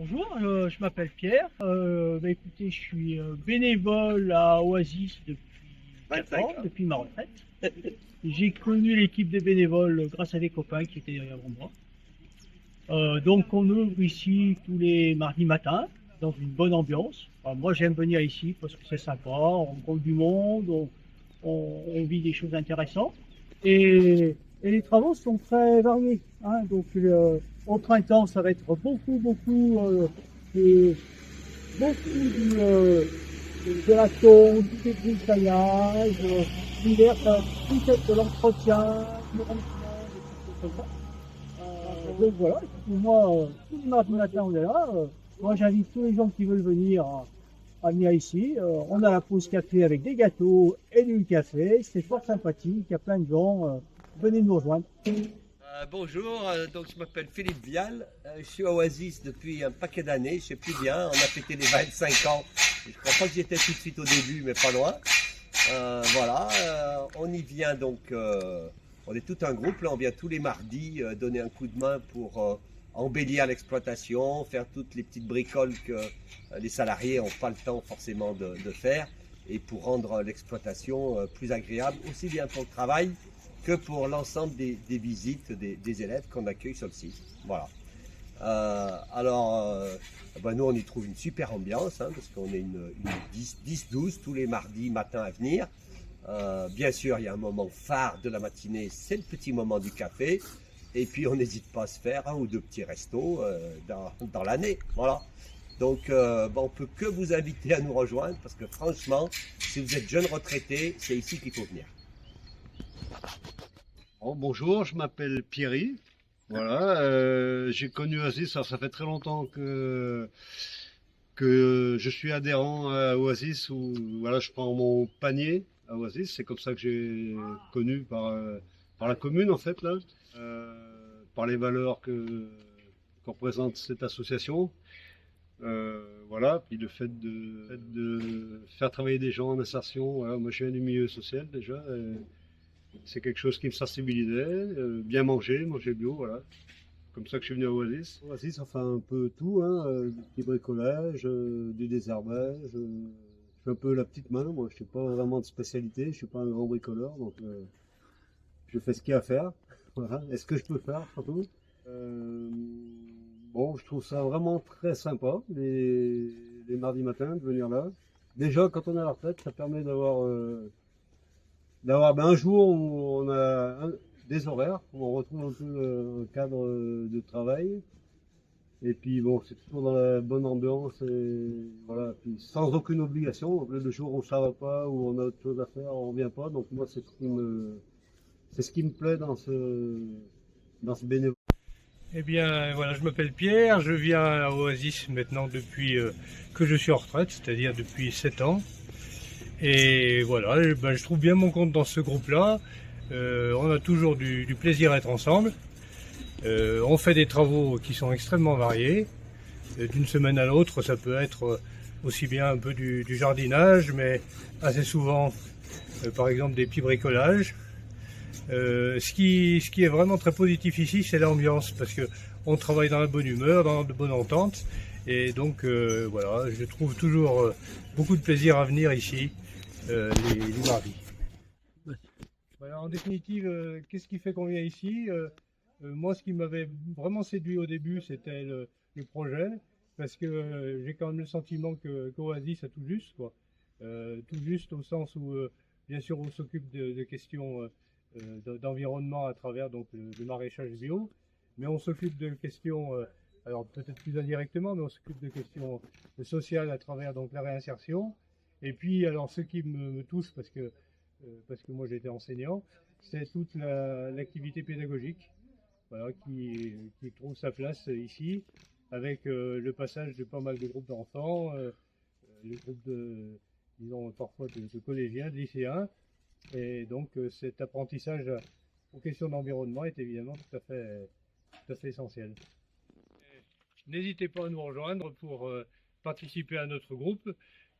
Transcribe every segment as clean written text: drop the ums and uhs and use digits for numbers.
Bonjour, je m'appelle Pierre. Écoutez, je suis bénévole à Oasis depuis 4 25 ans, ans. depuis ma retraite. J'ai connu l'équipe des bénévoles grâce à des copains qui étaient derrière moi. Donc on ouvre ici tous les mardis matins, dans une bonne ambiance. Alors, moi j'aime venir ici parce que c'est sympa, on rencontre du monde, on vit des choses intéressantes. Et les travaux sont très variés, hein. Donc au printemps ça va être de, de la tôle, du débroussaillage. L'hiver ça va plus être de l'entretien, du rangement, des choses comme ça. Donc voilà, moi, tous les mardis matin, on est là. Moi, j'invite tous les gens qui veulent venir à venir ici. On a la pause café avec des gâteaux et du café. C'est fort sympathique. Il y a plein de gens. Venez nous rejoindre. Bonjour, donc je m'appelle Philippe Vial, je suis à Oasis depuis un paquet d'années, je sais plus bien, on a fêté les 25 ans, je crois pas que j'étais tout de suite au début, mais pas loin. Voilà, on y vient donc, on est tout un groupe, là, on vient tous les mardis donner un coup de main pour embellir l'exploitation, faire toutes les petites bricoles que les salariés n'ont pas le temps forcément de faire, et pour rendre l'exploitation plus agréable, aussi bien pour le travail que pour l'ensemble des visites des élèves qu'on accueille sur le site. Voilà. Nous, on y trouve une super ambiance, hein, parce qu'on est une 10-12 tous les mardis matin à venir. Bien sûr, il y a un moment phare de la matinée, c'est le petit moment du café. Et puis, on n'hésite pas à se faire un ou deux petits restos dans l'année. Voilà. Donc, on ne peut que vous inviter à nous rejoindre, parce que franchement, si vous êtes jeune retraité, c'est ici qu'il faut venir. Bon, bonjour, je m'appelle Pierry. Voilà, j'ai connu Oasis, alors ça fait très longtemps que je suis adhérent à Oasis, où voilà, je prends mon panier à Oasis. C'est comme ça que j'ai connu par la commune en fait là, par les valeurs que représente cette association. Voilà, puis le fait de faire travailler des gens en insertion. Voilà, moi je viens du milieu social déjà. C'est quelque chose qui me sensibilisait, bien manger bio, voilà. Comme ça que je suis venu à Oasis. Oasis, on fait un peu tout, hein, du petit bricolage, du désherbage. Je fais un peu la petite main, moi je suis pas vraiment de spécialité, je suis pas un grand bricoleur, donc je fais ce qu'il y a à faire. Voilà. Et ce que je peux faire, surtout. Euh, bon, je trouve ça vraiment très sympa, les mardis matins, de venir là. Déjà, quand on est à la retraite, ça permet d'avoir un jour où on a des horaires, où on retrouve un peu un cadre de travail. Et puis bon, c'est toujours dans la bonne ambiance et voilà, puis sans aucune obligation. Donc, le jour où ça va pas, où on a autre chose à faire, on vient pas. Donc moi, c'est ce qui me plaît dans ce bénévolat. Eh bien, voilà, je m'appelle Pierre, je viens à Oasis maintenant depuis que je suis en retraite, c'est-à-dire depuis 7 ans. Et voilà, je trouve bien mon compte dans ce groupe-là. On a toujours du plaisir à être ensemble. On fait des travaux qui sont extrêmement variés. D'une semaine à l'autre, ça peut être aussi bien un peu du jardinage, mais assez souvent, par exemple, des petits bricolages. Ce qui est vraiment très positif ici, c'est l'ambiance, parce que on travaille dans la bonne humeur, dans de bonne entente, et donc voilà, je trouve toujours beaucoup de plaisir à venir ici les mardis. Voilà, en définitive, qu'est-ce qui fait qu'on vient ici? Moi, ce qui m'avait vraiment séduit au début, c'était le projet, parce que j'ai quand même le sentiment qu'Oasis a tout juste, quoi. Tout juste au sens où, bien sûr, on s'occupe de questions d'environnement à travers donc le maraîchage bio, mais on s'occupe de questions, alors peut-être plus indirectement, mais on s'occupe de questions sociales à travers donc la réinsertion. Et puis, alors, ce qui me touche, parce que moi j'étais enseignant, c'est toute l'activité pédagogique, voilà, qui trouve sa place ici, avec le passage de pas mal de groupes d'enfants, les groupes disons, parfois de collégiens, de lycéens, et donc cet apprentissage aux questions d'environnement est évidemment tout à fait essentiel. N'hésitez pas à nous rejoindre pour participer à notre groupe.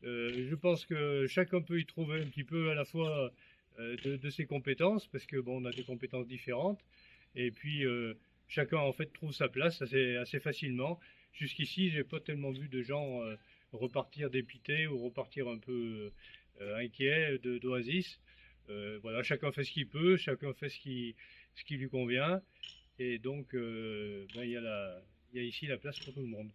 Je pense que chacun peut y trouver un petit peu à la fois de ses compétences, parce que bon, on a des compétences différentes, et puis chacun en fait trouve sa place assez facilement. jusqu'ici, j'ai pas tellement vu de gens repartir dépités ou repartir un peu inquiets d'Oasis. Voilà, chacun fait ce qu'il peut, chacun fait ce qui lui convient, et donc il y a ici la place pour tout le monde.